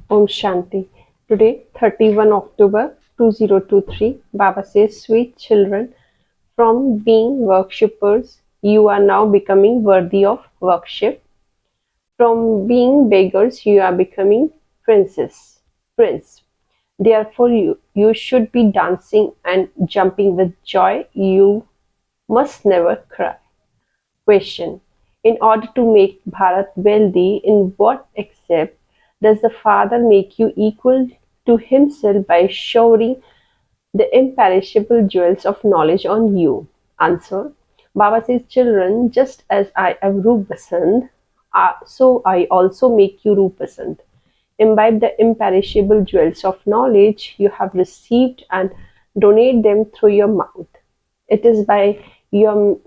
Om Shanti. Today, 31 October 2023, Baba says, Sweet children, from being worshippers, you are now becoming worthy of worship. From being beggars, you are becoming prince. Therefore, you should be dancing and jumping with joy. You must never cry. Question: in order to make Bharat wealthy, in what except does the Father make you equal to himself by showering the imperishable jewels of knowledge on you? Answer: Baba says, children, just as I am Roop Basant, so I also make you Roop Basant. Imbibe the imperishable jewels of knowledge you have received and donate them through your mouth. It is by your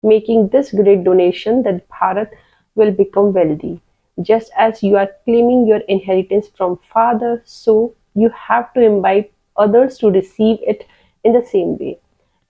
making this great donation that Bharat will become wealthy. Just as you are claiming your inheritance from Father, so you have to imbibe others to receive it in the same way.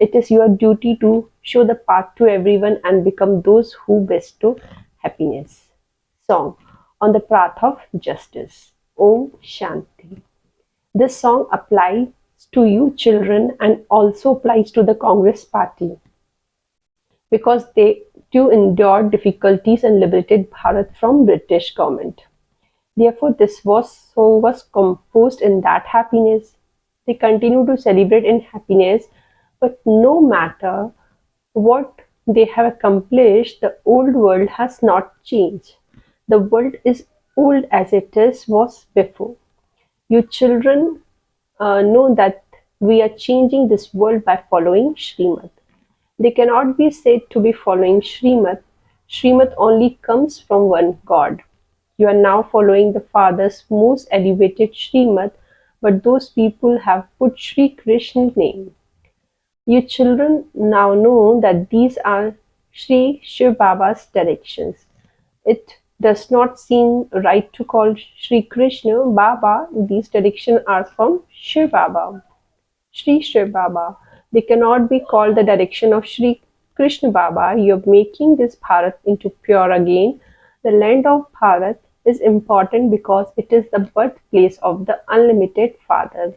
It is your duty to show the path to everyone and become those who bestow happiness. Song on the path of justice. Om Shanti. This song applies to you children and also applies to the Congress party because they too endured difficulties and liberated Bharat from British government. Therefore, song was composed in that happiness. They continue to celebrate in happiness, but no matter what they have accomplished, the old world has not changed. The world is old as it was before. You children know that we are changing this world by following Srimad. They cannot be said to be following Srimad. Srimad only comes from one God. You are now following the Father's most elevated Srimad, but those people have put Sri Krishna's name. You children now know that these are Sri Shiv Baba's directions. It does not seem right to call Sri Krishna Baba. These directions are from Shiv Baba. Sri Shiv Baba. They cannot be called the direction of Sri Krishna Baba. You are making this Bharat into pure again. The land of Bharat is important because it is the birthplace of the unlimited Father.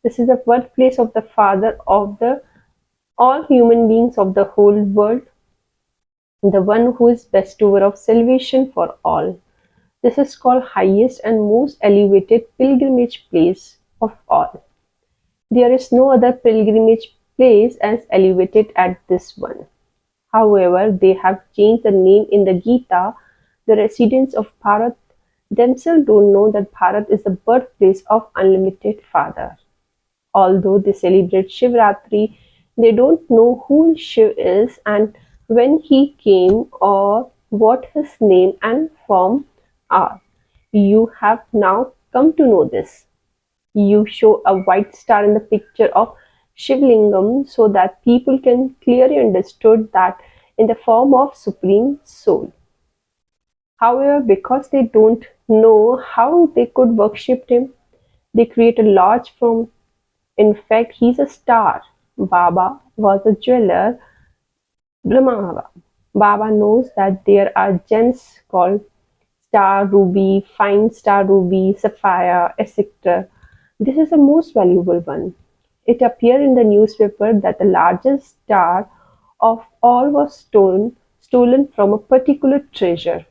This is the birthplace of the Father of the all human beings of the whole world, the one who is bestower of salvation for all. This is called highest and most elevated pilgrimage place of all. There is no other pilgrimage place as elevated as this one. However, they have changed the name in the Gita. The residents of Bharat themselves don't know that Bharat is the birthplace of unlimited Father. Although they celebrate Shivratri, they don't know who Shiv is and when he came or what his name and form are. You have now come to know this. You show a white star in the picture of Shivlingam so that people can clearly understood that in the form of Supreme Soul. However, because they don't know how they could worship him, they create a large form. In fact, he's a star. Baba was a jeweler. Baba knows that there are gems called star ruby, fine star ruby, sapphire, etc. This is the most valuable one. It appeared in the newspaper that the largest star of all was stolen from a particular treasure.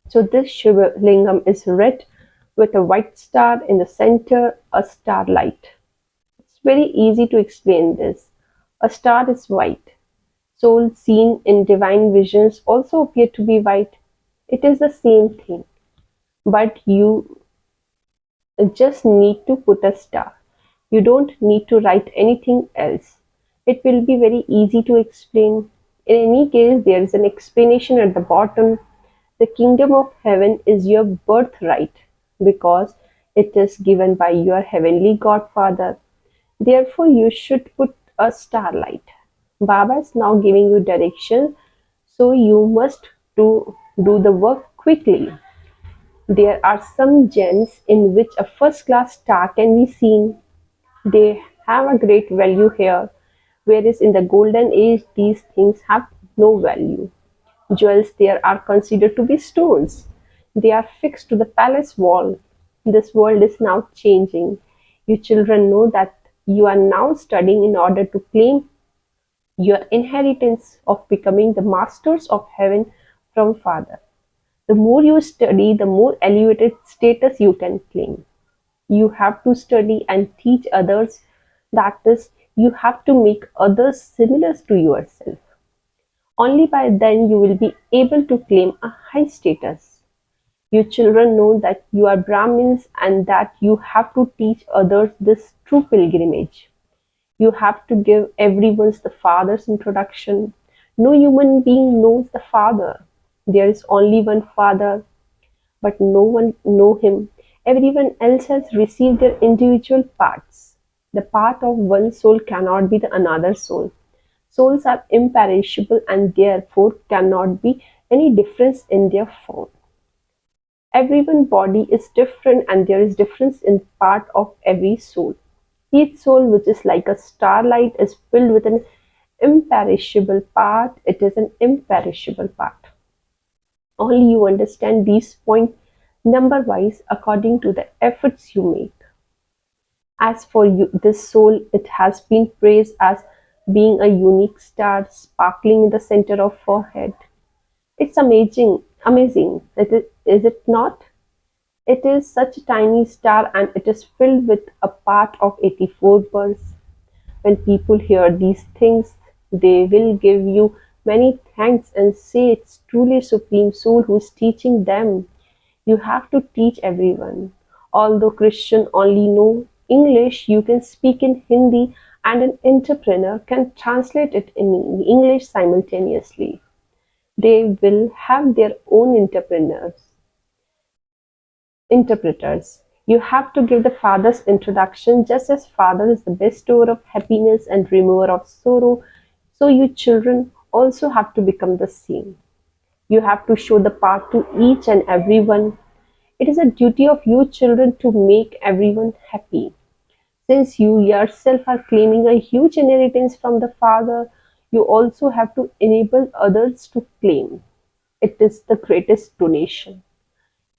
So this Shiva Lingam is red with a white star in the center, a starlight. It's very easy to explain this. A star is white. Souls seen in divine visions also appear to be white. It is the same thing. But you just need to put a star. You don't need to write anything else. It will be very easy to explain. In any case, there is an explanation at the bottom. The kingdom of heaven is your birthright because it is given by your heavenly Godfather. Therefore, you should put a starlight. Baba is now giving you direction, so you must do the work quickly. There are some gems in which a first-class star can be seen. They have a great value here, whereas in the golden age these things have no value. Jewels there are considered to be stones. They are fixed to the palace wall. This world is now changing. You children know that you are now studying in order to claim your inheritance of becoming the masters of heaven from Father. The more you study, the more elevated status you can claim. You have to study and teach others. That is, you have to make others similar to yourself. Only by then you will be able to claim a high status. You children know that you are Brahmins and that you have to teach others this true pilgrimage. You have to give everyone the Father's introduction. No human being knows the Father. There is only one Father, but no one know him. Everyone else has received their individual parts. The part of one soul cannot be the another soul. Souls are imperishable and therefore cannot be any difference in their form. Everyone's body is different and there is difference in part of every soul. Each soul, which is like a starlight, is filled with an imperishable part. It is an imperishable part. Only you understand these points number wise according to the efforts you make. As for you, this soul, it has been praised as being a unique star sparkling in the center of forehead. It's amazing, amazing. Is it not? It is such a tiny star and it is filled with a part of 84 birds. When people hear these things, they will give you many thanks and say it's truly Supreme Soul who is teaching them. You have to teach everyone. Although Christian only know English, you can speak in Hindi and an entrepreneur can translate it in English simultaneously. They will have their own interpreters. You have to give the Father's introduction just as Father is the bestower of happiness and remover of sorrow, so you children also have to become the same. You have to show the path to each and every one. It is a duty of you children to make everyone happy. Since you yourself are claiming a huge inheritance from the Father, you also have to enable others to claim. It is the greatest donation.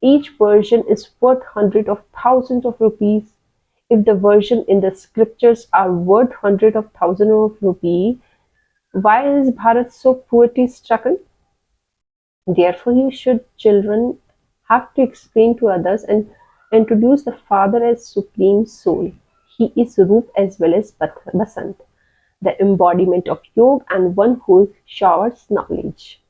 Each version is worth hundreds of thousands of rupees. If the version in the scriptures are worth hundreds of thousands of rupees, why is Bharat so poverty stricken? Therefore, you should children have to explain to others and introduce the Father as Supreme Soul. He is Roop as well as Basant, the embodiment of Yoga and one who showers knowledge.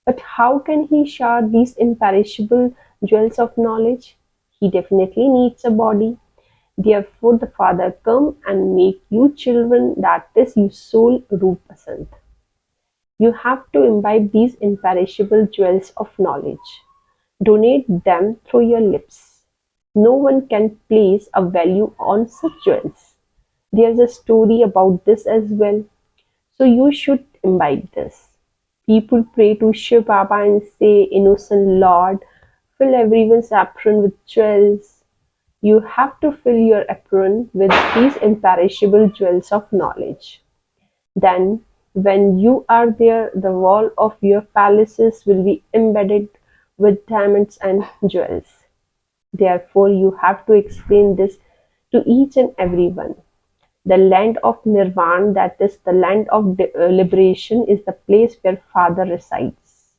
But how can he shower these imperishable jewels of knowledge? He definitely needs a body. Therefore the Father come and make you children, that is you soul Roop Basant. You have to imbibe these imperishable jewels of knowledge. Donate them through your lips. No one can place a value on such jewels. There's a story about this as well. So you should imbibe this. People pray to Shiv Baba and say, Innocent Lord, fill everyone's apron with jewels. You have to fill your apron with these imperishable jewels of knowledge. Then, when you are there, the wall of your palaces will be embedded with diamonds and jewels. Therefore, you have to explain this to each and everyone. The land of Nirvana, that is the land of liberation, is the place where Father resides.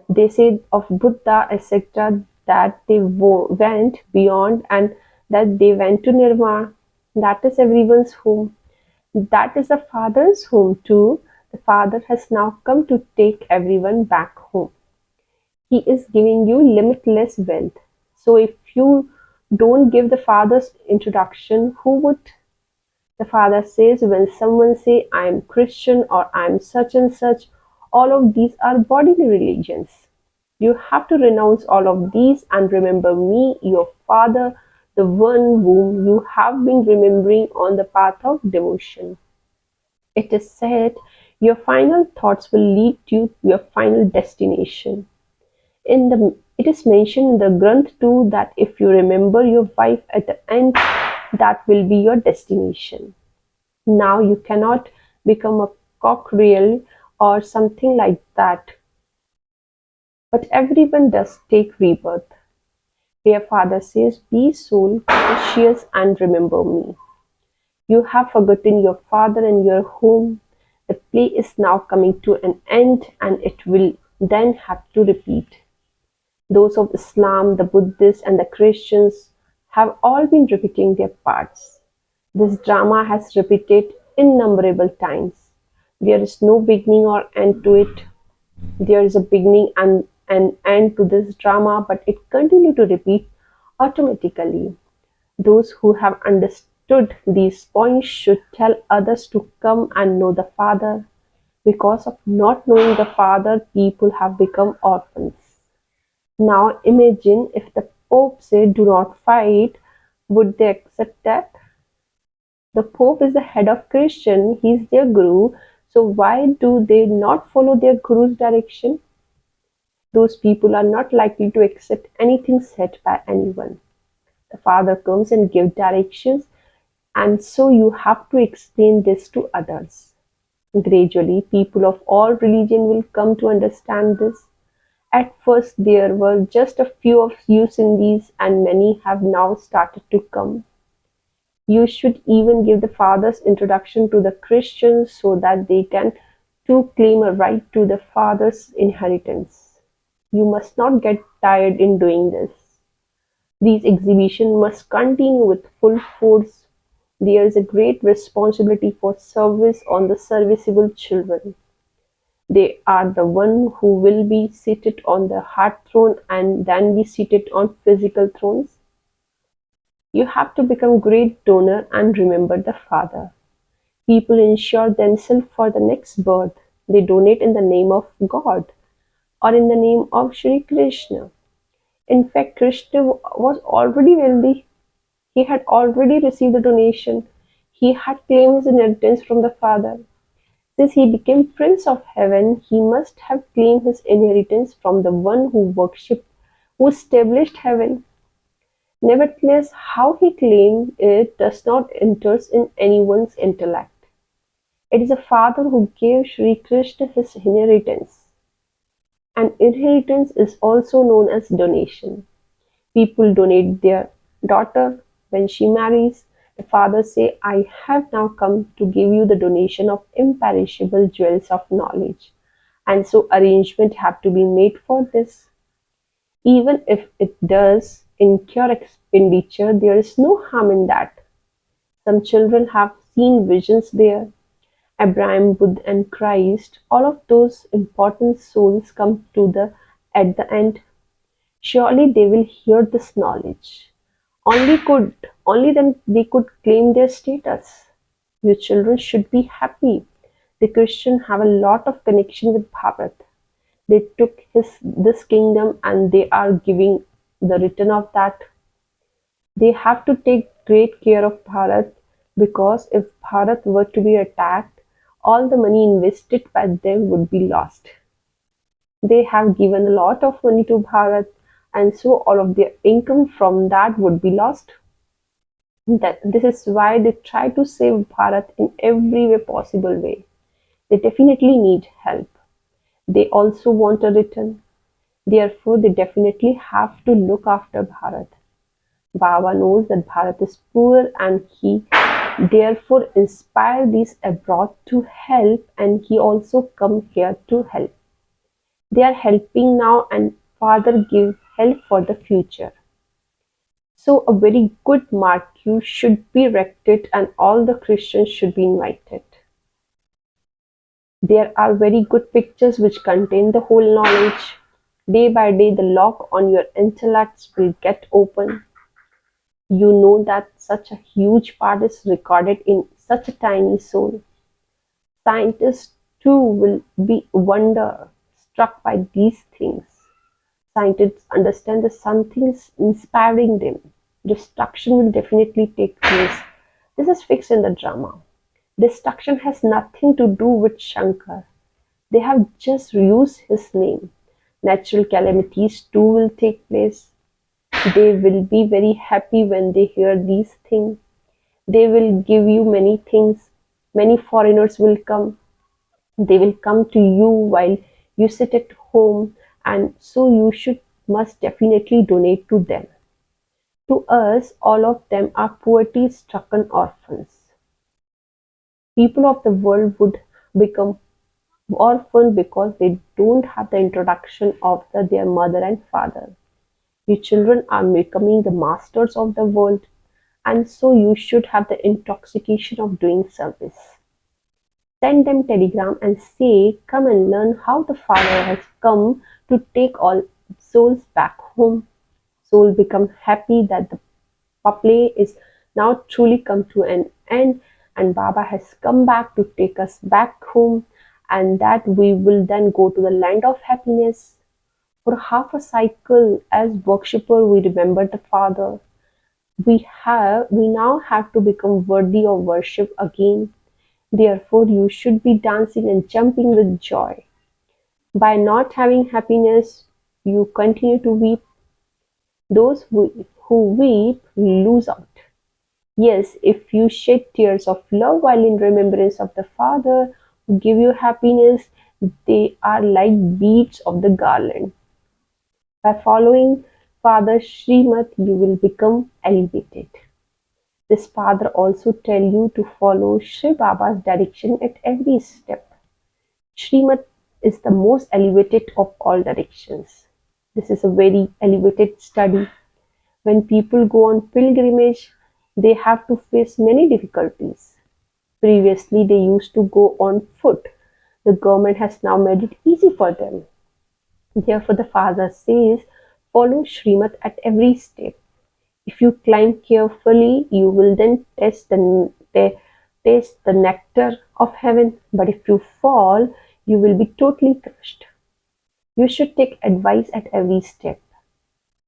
They say of Buddha, etc., that they went beyond and that they went to Nirvana. That is everyone's home. That is the Father's home too. The Father has now come to take everyone back home. He is giving you limitless wealth. So if you don't give the Father's introduction, who would? The Father says when someone say I am Christian or I am such and such, all of these are bodily religions. You have to renounce all of these and remember me, your Father, the one whom you have been remembering on the path of devotion. It is said your final thoughts will lead you to your final destination. It is mentioned in the Granth too that if you remember your wife at the end, that will be your destination. Now you cannot become a cockerel or something like that. But everyone does take rebirth. where Father says, "Be soul conscious and remember me. You have forgotten your father and your home. The play is now coming to an end and it will then have to repeat." Those of Islam, the Buddhists, and the Christians have all been repeating their parts. This drama has repeated innumerable times. There is no beginning or end to it. There is a beginning and an end to this drama, but it continues to repeat automatically. Those who have understood these points should tell others to come and know the Father. Because of not knowing the Father, people have become orphans. Now imagine if the Pope said, "Do not fight," would they accept that? The Pope is the head of Christian, he is their guru, so why do they not follow their guru's direction? Those people are not likely to accept anything said by anyone. The Father comes and gives directions, and so you have to explain this to others. Gradually, people of all religion will come to understand this. At first there were just a few of you Sindhis, and many have now started to come. You should even give the Father's introduction to the Christians so that they can too claim a right to the Father's inheritance. You must not get tired in doing this. These exhibitions must continue with full force. There is a great responsibility for service on the serviceable children. They are the one who will be seated on the heart throne and then be seated on physical thrones. You have to become great donor and remember the Father. People insure themselves for the next birth. They donate in the name of God or in the name of Shri Krishna. In fact, Krishna was already wealthy. He had already received the donation. He had claimed his inheritance from the Father. Since he became Prince of Heaven, he must have claimed his inheritance from the one who worshipped, who established heaven. Nevertheless, how he claimed it does not enter in anyone's intellect. It is the Father who gave Sri Krishna his inheritance. And inheritance is also known as donation. People donate their daughter when she marries. The Father say, "I have now come to give you the donation of imperishable jewels of knowledge." And so arrangements have to be made for this. Even if it does incur expenditure, there is no harm in that. Some children have seen visions there. Abraham, Buddha, and Christ, all of those important souls come to at the end. Surely they will hear this knowledge. Only then they could claim their status. Your children should be happy. The Christians have a lot of connection with Bharat. They took this kingdom and they are giving the return of that. They have to take great care of Bharat, because if Bharat were to be attacked, all the money invested by them would be lost. They have given a lot of money to Bharat, and so all of their income from that would be lost. This is why they try to save Bharat in every way possible way. They definitely need help. They also want a return. Therefore, they definitely have to look after Bharat. Baba knows that Bharat is poor and he therefore inspire these abroad to help, and he also come here to help. They are helping now and Father gives help for the future. So a very good marquee should be erected and all the Christians should be invited. There are very good pictures which contain the whole knowledge. Day by day the lock on your intellects will get open. You know that such a huge part is recorded in such a tiny soul. Scientists too will be wonder struck by these things. Scientists understand that something is inspiring them. Destruction will definitely take place. This is fixed in the drama. Destruction has nothing to do with Shankar. They have just used his name. Natural calamities too will take place. They will be very happy when they hear these things. They will give you many things. Many foreigners will come. They will come to you while you sit at home, and so you must definitely donate to them. To us, all of them are poverty-stricken orphans. People of the world would become orphan because they don't have the introduction of their mother and father. You children are becoming the masters of the world, and so you should have the intoxication of doing service. Send them telegram and say, come and learn how the Father has come to take all souls back home. Soul become happy that the play is now truly come to an end and Baba has come back to take us back home and that we will then go to the land of happiness. For half a cycle as worshipper we remember the Father. We now have to become worthy of worship again. Therefore you should be dancing and jumping with joy. By not having happiness, you continue to weep. Those who weep lose out. Yes, if you shed tears of love while in remembrance of the Father who give you happiness, they are like beads of the garland. By following Father Srimad, you will become elevated. This Father also tell you to follow Shri Baba's direction at every step. Srimad is the most elevated of all directions. This is a very elevated study. When people go on pilgrimage, they have to face many difficulties. Previously, they used to go on foot. The government has now made it easy for them. Therefore, the Father says, follow Srimad at every step. If you climb carefully, you will then taste the nectar of heaven. But if you fall, you will be totally crushed. You should take advice at every step.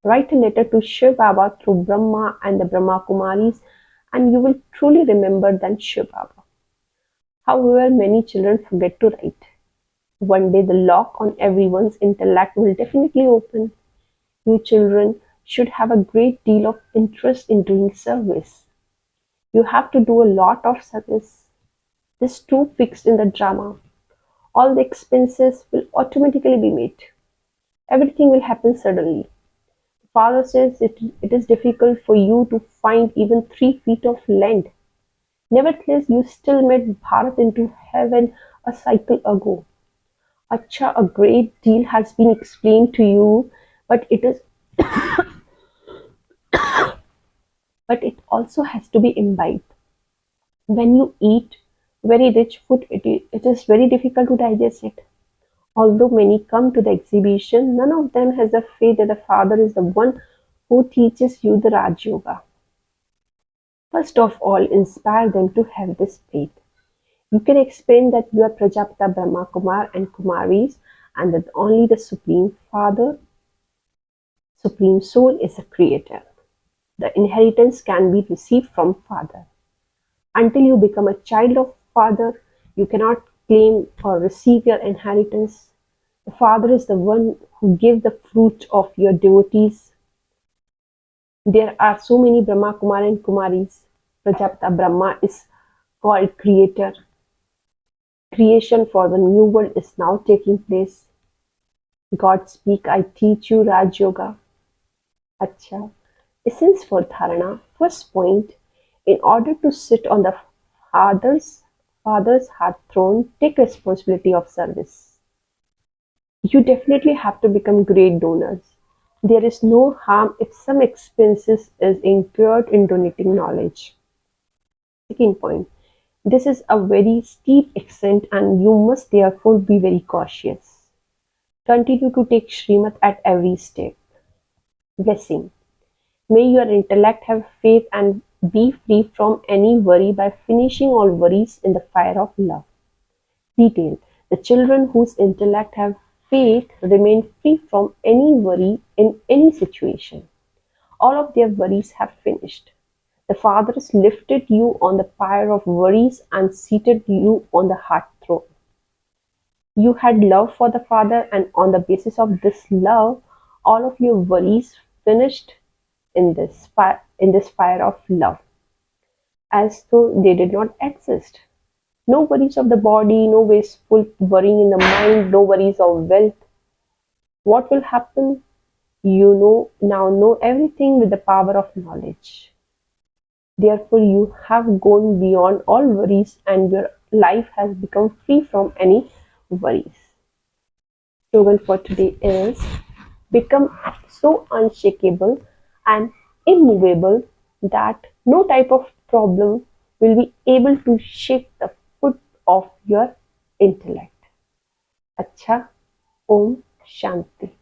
Write a letter to Shiv Baba through Brahma and the Brahmakumaris and you will truly remember than Shiv Baba. However, many children forget to write. One day the lock on everyone's intellect will definitely open. You children should have a great deal of interest in doing service. You have to do a lot of service. This too fixed in the drama. All the expenses will automatically be made. Everything will happen suddenly. Father says it is difficult for you to find even 3 feet of land. Nevertheless, you still made Bharat into heaven a cycle ago. Acha, a great deal has been explained to you, but it also has to be imbibed. When you eat very rich food, it is very difficult to digest it. Although many come to the exhibition, none of them has the faith that the Father is the one who teaches you the Raj Yoga. First of all, inspire them to have this faith. You can explain that you are Prajapata Brahma Kumar and Kumaris and that only the Supreme Father, Supreme Soul is the creator. The inheritance can be received from Father. Until you become a child of Father, you cannot claim or receive your inheritance. The Father is the one who gives the fruit of your devotees. There are so many Brahma Kumar and Kumaris. Prajapata Brahma is called creator. Creation for the new world is now taking place. God speak, I teach you Raj Yoga. Acha. Essence for Dharana. First point, in order to sit on the Father's heart throne, take responsibility of service. You definitely have to become great donors. There is no harm if some expenses is incurred in donating knowledge. Second point, this is a very steep ascent and you must therefore be very cautious. Continue to take Srimad at every step. Blessing. May your intellect have faith and be free from any worry by finishing all worries in the fire of love. Detail. The children whose intellect have faith remain free from any worry in any situation. All of their worries have finished. The Fathers lifted you on the pyre of worries and seated you on the heart throne. You had love for the Father and on the basis of this love, all of your worries finished in this fire of love, as though they did not exist. No worries of the body, no wasteful worrying in the mind, no worries of wealth. What will happen? You now know everything with the power of knowledge. Therefore, you have gone beyond all worries and your life has become free from any worries. Slogan for today is become so unshakable and immovable that no type of problem will be able to shake the foot of your intellect. अच्छा, ओम शांति।